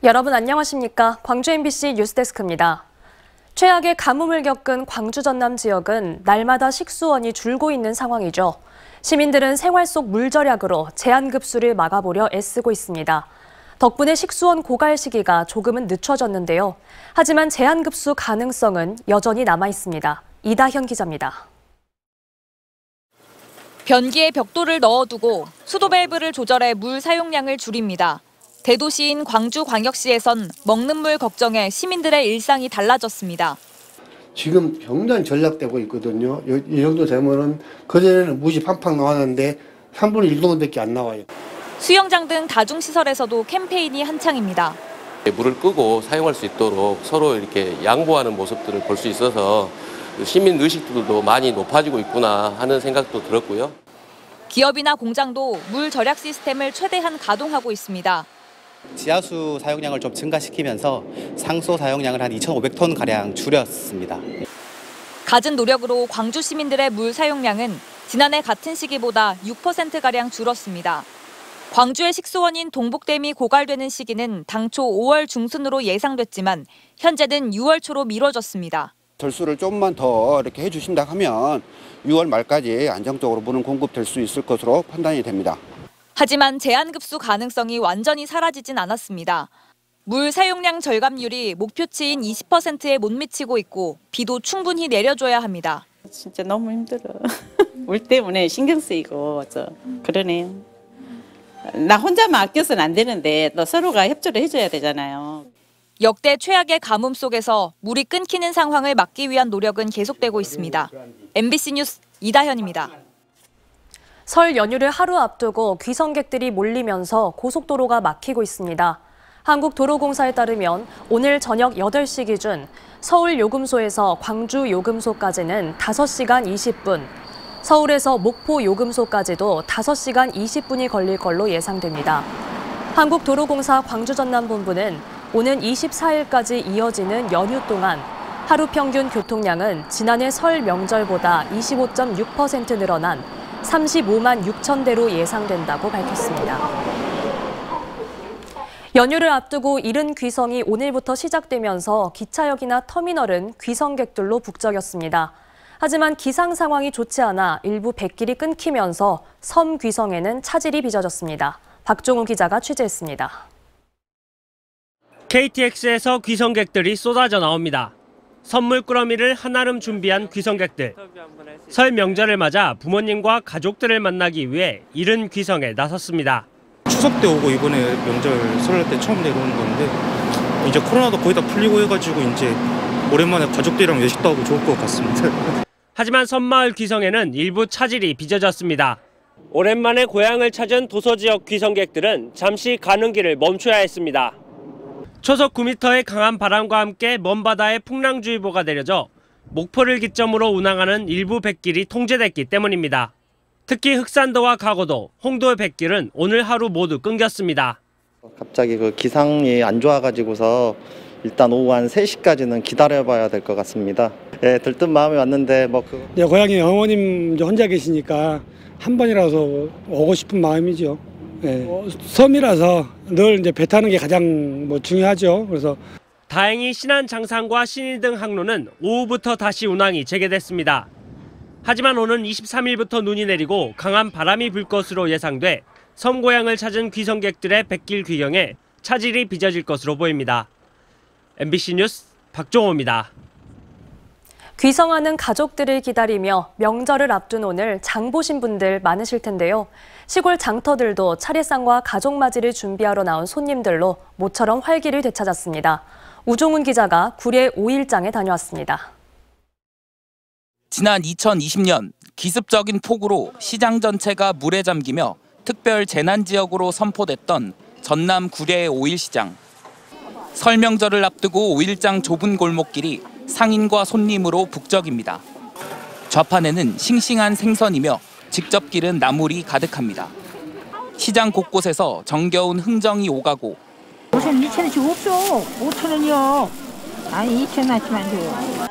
여러분 안녕하십니까? 광주 MBC 뉴스데스크입니다. 최악의 가뭄을 겪은 광주 전남 지역은 날마다 식수원이 줄고 있는 상황이죠. 시민들은 생활 속 물절약으로 제한급수를 막아보려 애쓰고 있습니다. 덕분에 식수원 고갈 시기가 조금은 늦춰졌는데요. 하지만 제한급수 가능성은 여전히 남아 있습니다. 이다현 기자입니다. 변기에 벽돌을 넣어두고 수도 밸브를 조절해 물 사용량을 줄입니다. 대도시인 광주광역시에선 먹는 물 걱정에 시민들의 일상이 달라졌습니다. 지금 굉장히 전락되고 있거든요. 이 정도 되면은 그전에는 물이 팡팡 나왔는데 3분의 1 정도밖에 안 나와요. 수영장 등 다중시설에서도 캠페인이 한창입니다. 물을 끄고 사용할 수 있도록 서로 이렇게 양보하는 모습들을 볼 수 있어서 시민 의식도 많이 높아지고 있구나 하는 생각도 들었고요. 기업이나 공장도 물 절약 시스템을 최대한 가동하고 있습니다. 지하수 사용량을 좀 증가시키면서 상수 사용량을 한 2,500톤가량 줄였습니다. 갖은 노력으로 광주 시민들의 물 사용량은 지난해 같은 시기보다 6%가량 줄었습니다. 광주의 식수원인 동북댐이 고갈되는 시기는 당초 5월 중순으로 예상됐지만 현재는 6월 초로 미뤄졌습니다. 절수를 좀만 더 이렇게 해주신다 하면 6월 말까지 안정적으로 물은 공급될 수 있을 것으로 판단이 됩니다. 하지만 제한급수 가능성이 완전히 사라지진 않았습니다. 물 사용량 절감률이 목표치인 20%에 못 미치고 있고 비도 충분히 내려줘야 합니다. 진짜 너무 힘들어. 물 때문에 신경 쓰이고 그러네요. 나 혼자만 아껴서는 안 되는데 또 서로가 협조를 해줘야 되잖아요. 역대 최악의 가뭄 속에서 물이 끊기는 상황을 막기 위한 노력은 계속되고 있습니다. MBC 뉴스 이다현입니다. 설 연휴를 하루 앞두고 귀성객들이 몰리면서 고속도로가 막히고 있습니다. 한국도로공사에 따르면 오늘 저녁 8시 기준 서울 요금소에서 광주 요금소까지는 5시간 20분, 서울에서 목포 요금소까지도 5시간 20분이 걸릴 걸로 예상됩니다. 한국도로공사 광주전남본부는 오는 24일까지 이어지는 연휴 동안 하루 평균 교통량은 지난해 설 명절보다 25.6% 늘어난 35만 6천 대로 예상된다고 밝혔습니다. 연휴를 앞두고 이른 귀성이 오늘부터 시작되면서 기차역이나 터미널은 귀성객들로 북적였습니다. 하지만 기상 상황이 좋지 않아 일부 뱃길이 끊기면서 섬 귀성에는 차질이 빚어졌습니다. 박종우 기자가 취재했습니다. KTX에서 귀성객들이 쏟아져 나옵니다. 선물 꾸러미를 한아름 준비한 귀성객들. 설 명절을 맞아 부모님과 가족들을 만나기 위해 이른 귀성에 나섰습니다. 추석 때 오고 이번에 명절 설날 때 처음 내려오는 건데 이제 코로나도 거의 다 풀리고 해가지고 이제 오랜만에 가족들이랑 외식도 하고 좋을 것 같습니다. 하지만 섬마을 귀성에는 일부 차질이 빚어졌습니다. 오랜만에 고향을 찾은 도서 지역 귀성객들은 잠시 가는 길을 멈춰야 했습니다. 초속 9m의 강한 바람과 함께 먼바다에 풍랑주의보가 내려져 목포를 기점으로 운항하는 일부 뱃길이 통제됐기 때문입니다. 특히 흑산도와 가고도, 홍도의 뱃길은 오늘 하루 모두 끊겼습니다. 갑자기 그 기상이 안 좋아가지고서 일단 오후 한 3시까지는 기다려봐야 될 것 같습니다. 네, 들뜬 마음이 왔는데 네, 고향에 어머님 혼자 계시니까 한 번이라도 오고 싶은 마음이죠. 네. 섬이라서 늘 이제 배 타는 게 가장 중요하죠. 그래서 다행히 신안 장산과 신일 등 항로는 오후부터 다시 운항이 재개됐습니다. 하지만 오는 23일부터 눈이 내리고 강한 바람이 불 것으로 예상돼 섬 고향을 찾은 귀성객들의 뱃길 귀경에 차질이 빚어질 것으로 보입니다. MBC 뉴스 박종호입니다. 귀성하는 가족들을 기다리며 명절을 앞둔 오늘 장 보신 분들 많으실 텐데요. 시골 장터들도 차례상과 가족맞이를 준비하러 나온 손님들로 모처럼 활기를 되찾았습니다. 우종훈 기자가 구례 5일장에 다녀왔습니다. 지난 2020년 기습적인 폭우로 시장 전체가 물에 잠기며 특별 재난지역으로 선포됐던 전남 구례의 5일시장. 설 명절을 앞두고 5일장 좁은 골목길이 상인과 손님으로 북적입니다. 좌판에는 싱싱한 생선이며 직접 기른 나물이 가득합니다. 시장 곳곳에서 정겨운 흥정이 오가고 우선 2,000원씩 없어. 5,000원이요. 아니 2,000원씩만 줘요.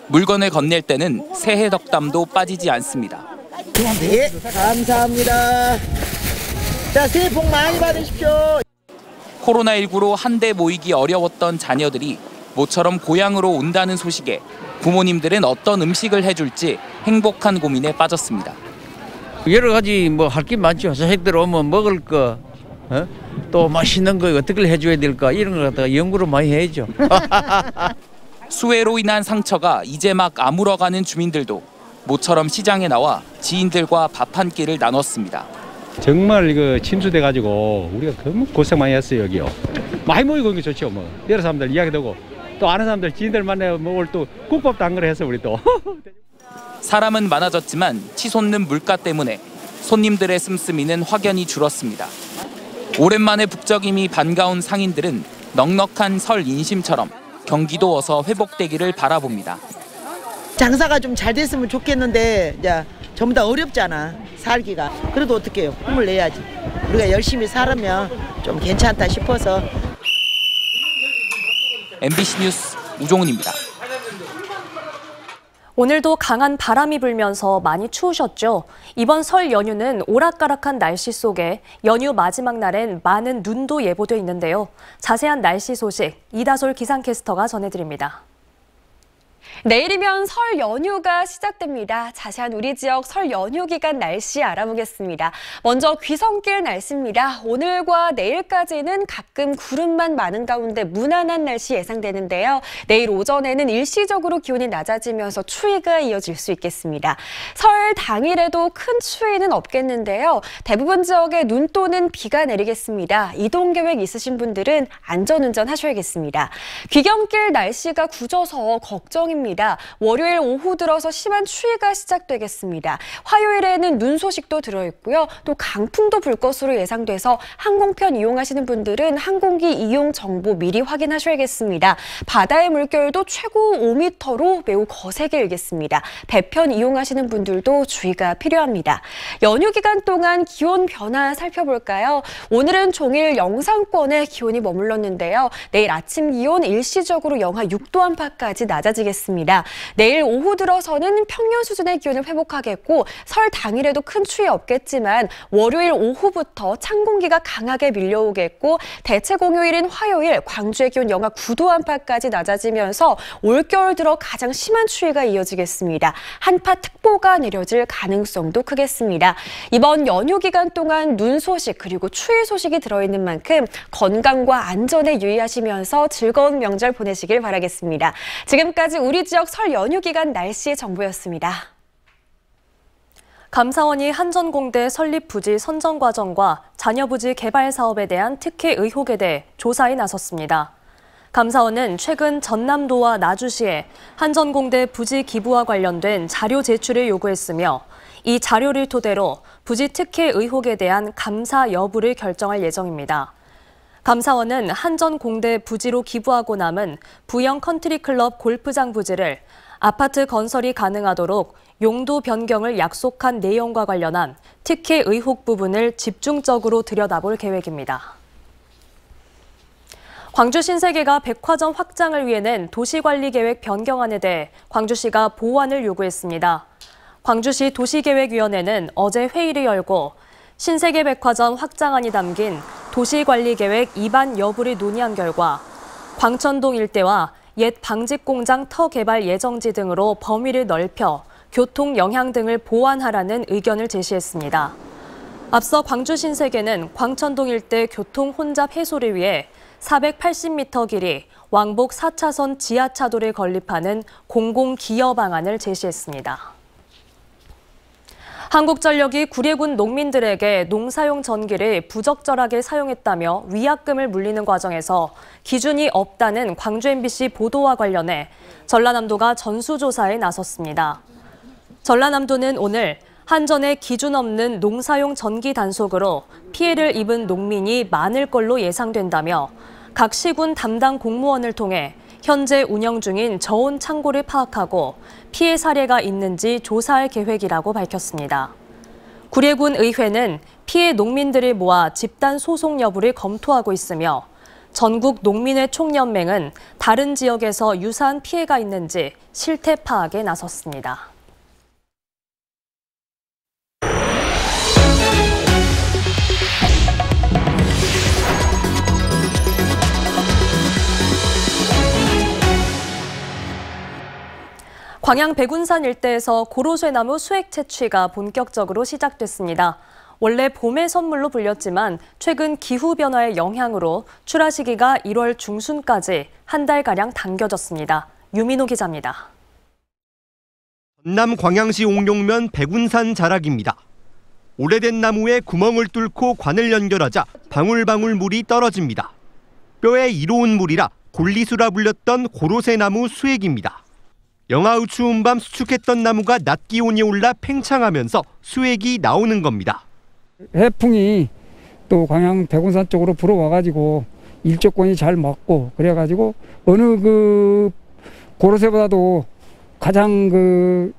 물건을 건넬 때는 새해 덕담도 빠지지 않습니다. 예, 감사합니다. 자, 새해 복 많이 받으십시오. 코로나19로 한데 모이기 어려웠던 자녀들이 모처럼 고향으로 온다는 소식에 부모님들은 어떤 음식을 해줄지 행복한 고민에 빠졌습니다. 여러 가지 뭐 할 게 많죠. 자식들 오면 먹을 거, 또 맛있는 거 어떻게 해줘야 될까 이런 걸 갖다가 연구를 많이 해야죠. 수해로 인한 상처가 이제 막 아물어가는 주민들도 모처럼 시장에 나와 지인들과 밥 한 끼를 나눴습니다. 정말 이거 침수돼가지고 우리가 너무 고생 많이 했어요. 여기요. 많이 모이고 있는 게 좋죠. 뭐 여러 사람들 이야기되고 또 아는 사람들 지인들 만나면 뭐 또 국밥도 한 그릇 해서 우리 또. 사람은 많아졌지만 치솟는 물가 때문에 손님들의 씀씀이는 확연히 줄었습니다. 오랜만에 북적임이 반가운 상인들은 넉넉한 설 인심처럼 경기도 어서 회복되기를 바라봅니다. 장사가 좀 잘 됐으면 좋겠는데 이제 전부 다 어렵잖아, 살기가. 그래도 어떻게 해요? 힘을 내야지. 우리가 열심히 살면 좀 괜찮다 싶어서. MBC 뉴스 우종훈입니다. 오늘도 강한 바람이 불면서 많이 추우셨죠? 이번 설 연휴는 오락가락한 날씨 속에 연휴 마지막 날엔 많은 눈도 예보돼 있는데요. 자세한 날씨 소식 이다솔 기상캐스터가 전해드립니다. 내일이면 설 연휴가 시작됩니다. 자세한 우리 지역 설 연휴 기간 날씨 알아보겠습니다. 먼저 귀성길 날씨입니다. 오늘과 내일까지는 가끔 구름만 많은 가운데 무난한 날씨 예상되는데요. 내일 오전에는 일시적으로 기온이 낮아지면서 추위가 이어질 수 있겠습니다. 설 당일에도 큰 추위는 없겠는데요. 대부분 지역에 눈 또는 비가 내리겠습니다. 이동 계획 있으신 분들은 안전운전 하셔야겠습니다. 귀경길 날씨가 굳어서 걱정입니다. 월요일 오후 들어서 심한 추위가 시작되겠습니다. 화요일에는 눈 소식도 들어있고요. 또 강풍도 불 것으로 예상돼서 항공편 이용하시는 분들은 항공기 이용 정보 미리 확인하셔야겠습니다. 바다의 물결도 최고 5m로 매우 거세게 일겠습니다. 배편 이용하시는 분들도 주의가 필요합니다. 연휴 기간 동안 기온 변화 살펴볼까요? 오늘은 종일 영상권에 기온이 머물렀는데요. 내일 아침 기온 일시적으로 영하 6도 안팎까지 낮아지겠습니다. 내일 오후 들어서는 평년 수준의 기온을 회복하겠고 설 당일에도 큰 추위 없겠지만 월요일 오후부터 찬 공기가 강하게 밀려오겠고 대체 공휴일인 화요일 광주의 기온 영하 9도 안팎까지 낮아지면서 올겨울 들어 가장 심한 추위가 이어지겠습니다. 한파특보가 내려질 가능성도 크겠습니다. 이번 연휴 기간 동안 눈 소식 그리고 추위 소식이 들어있는 만큼 건강과 안전에 유의하시면서 즐거운 명절 보내시길 바라겠습니다. 지금까지 우리 지역 설 연휴 기간 날씨 정보였습니다. 감사원이 한전공대 설립 부지 선정 과정과 자녀 부지 개발 사업에 대한 특혜 의혹에 대해 조사에 나섰습니다. 감사원은 최근 전남도와 나주시에 한전공대 부지 기부와 관련된 자료 제출을 요구했으며 이 자료를 토대로 부지 특혜 의혹에 대한 감사 여부를 결정할 예정입니다. 감사원은 한전공대 부지로 기부하고 남은 부영 컨트리클럽 골프장 부지를 아파트 건설이 가능하도록 용도 변경을 약속한 내용과 관련한 특혜 의혹 부분을 집중적으로 들여다볼 계획입니다. 광주 신세계가 백화점 확장을 위해 낸 도시관리계획 변경안에 대해 광주시가 보완을 요구했습니다. 광주시 도시계획위원회는 어제 회의를 열고 신세계 백화점 확장안이 담긴 도시관리계획 입안 여부를 논의한 결과 광천동 일대와 옛 방직공장 터 개발 예정지 등으로 범위를 넓혀 교통 영향 등을 보완하라는 의견을 제시했습니다. 앞서 광주 신세계는 광천동 일대 교통 혼잡 해소를 위해 480m 길이 왕복 4차선 지하차도를 건립하는 공공기여 방안을 제시했습니다. 한국전력이 구례군 농민들에게 농사용 전기를 부적절하게 사용했다며 위약금을 물리는 과정에서 기준이 없다는 광주 MBC 보도와 관련해 전라남도가 전수조사에 나섰습니다. 전라남도는 오늘 한전의 기준 없는 농사용 전기 단속으로 피해를 입은 농민이 많을 걸로 예상된다며 각 시군 담당 공무원을 통해 현재 운영 중인 저온 창고를 파악하고 피해 사례가 있는지 조사할 계획이라고 밝혔습니다. 구례군 의회는 피해 농민들을 모아 집단 소송 여부를 검토하고 있으며 전국 농민회 총연맹은 다른 지역에서 유사한 피해가 있는지 실태 파악에 나섰습니다. 광양 백운산 일대에서 고로쇠나무 수액 채취가 본격적으로 시작됐습니다. 원래 봄의 선물로 불렸지만 최근 기후변화의 영향으로 출하 시기가 1월 중순까지 한 달가량 당겨졌습니다. 유민호 기자입니다. 전남 광양시 옥룡면 백운산 자락입니다. 오래된 나무에 구멍을 뚫고 관을 연결하자 방울방울 물이 떨어집니다. 뼈에 이로운 물이라 골리수라 불렸던 고로쇠나무 수액입니다. 영하의 추운 밤 수축했던 나무가 낮 기온이 올라 팽창하면서 수액이 나오는 겁니다. 해풍이 또 광양 백운산 쪽으로 불어와가지고 일조권이 잘 맞고 그래가지고 어느 그 고로쇠보다도 가장 그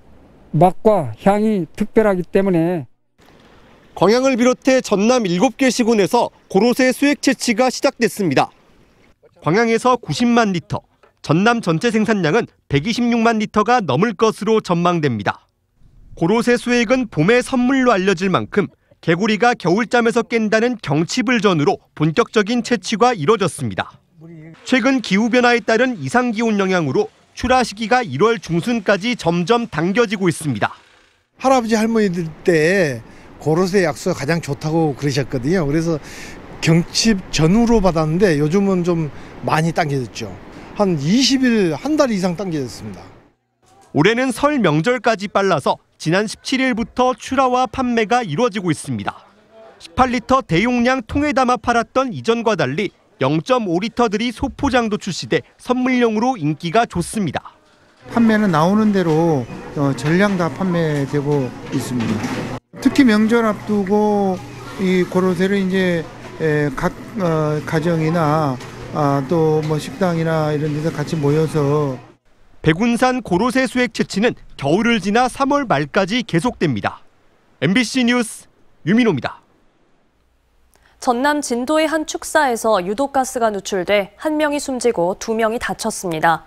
맛과 향이 특별하기 때문에 광양을 비롯해 전남 7개 시군에서 고로쇠 수액 채취가 시작됐습니다. 광양에서 90만 리터, 전남 전체 생산량은 126만 리터가 넘을 것으로 전망됩니다. 고로쇠 수액은 봄의 선물로 알려질 만큼 개구리가 겨울잠에서 깬다는 경칩을 전후로 본격적인 채취가 이뤄졌습니다. 최근 기후변화에 따른 이상기온 영향으로 출하 시기가 1월 중순까지 점점 당겨지고 있습니다. 할아버지 할머니들 때 고로쇠 약수가 가장 좋다고 그러셨거든요. 그래서 경칩 전후로 받았는데 요즘은 좀 많이 당겨졌죠. 한 20일, 한 달 이상 당겨졌습니다. 올해는 설 명절까지 빨라서 지난 17일부터 출하와 판매가 이루어지고 있습니다. 18리터 대용량 통에 담아 팔았던 이전과 달리 0.5리터들이 소포장도 출시돼 선물용으로 인기가 좋습니다. 판매는 나오는 대로 전량 다 판매되고 있습니다. 특히 명절 앞두고 이 고로쇠를 이제 각 가정이나 또 뭐 식당이나 이런 데서 같이 모여서 백운산 고로쇠 수액 채취는 겨울을 지나 3월 말까지 계속됩니다. MBC 뉴스 유민호입니다. 전남 진도의 한 축사에서 유독가스가 누출돼 1명이 숨지고 2명이 다쳤습니다.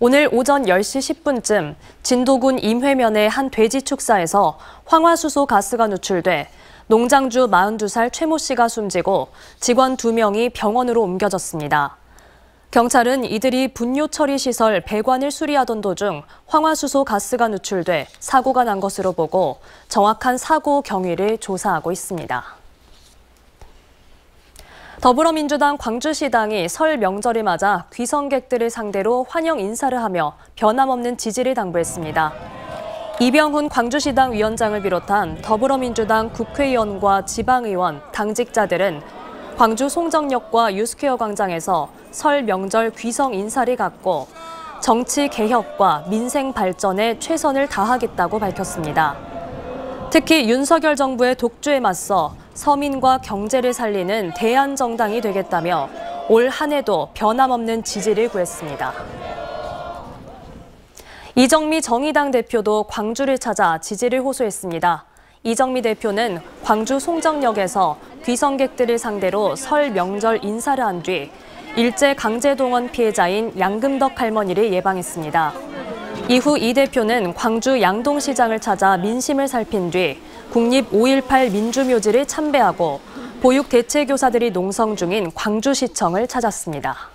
오늘 오전 10시 10분쯤 진도군 임회면의 한 돼지 축사에서 황화수소 가스가 누출돼 농장주 42살 최모 씨가 숨지고 직원 2명이 병원으로 옮겨졌습니다. 경찰은 이들이 분뇨 처리 시설 배관을 수리하던 도중 황화수소 가스가 누출돼 사고가 난 것으로 보고 정확한 사고 경위를 조사하고 있습니다. 더불어민주당 광주시당이 설 명절을 맞아 귀성객들을 상대로 환영 인사를 하며 변함없는 지지를 당부했습니다. 이병훈 광주시당 위원장을 비롯한 더불어민주당 국회의원과 지방의원, 당직자들은 광주 송정역과 유스퀘어 광장에서 설 명절 귀성 인사를 갖고 정치 개혁과 민생 발전에 최선을 다하겠다고 밝혔습니다. 특히 윤석열 정부의 독주에 맞서 서민과 경제를 살리는 대안정당이 되겠다며 올 한 해도 변함없는 지지를 구했습니다. 이정미 정의당 대표도 광주를 찾아 지지를 호소했습니다. 이정미 대표는 광주 송정역에서 귀성객들을 상대로 설 명절 인사를 한 뒤 일제 강제동원 피해자인 양금덕 할머니를 예방했습니다. 이후 이 대표는 광주 양동시장을 찾아 민심을 살핀 뒤 국립 5.18 민주묘지를 참배하고 보육 대체교사들이 농성 중인 광주시청을 찾았습니다.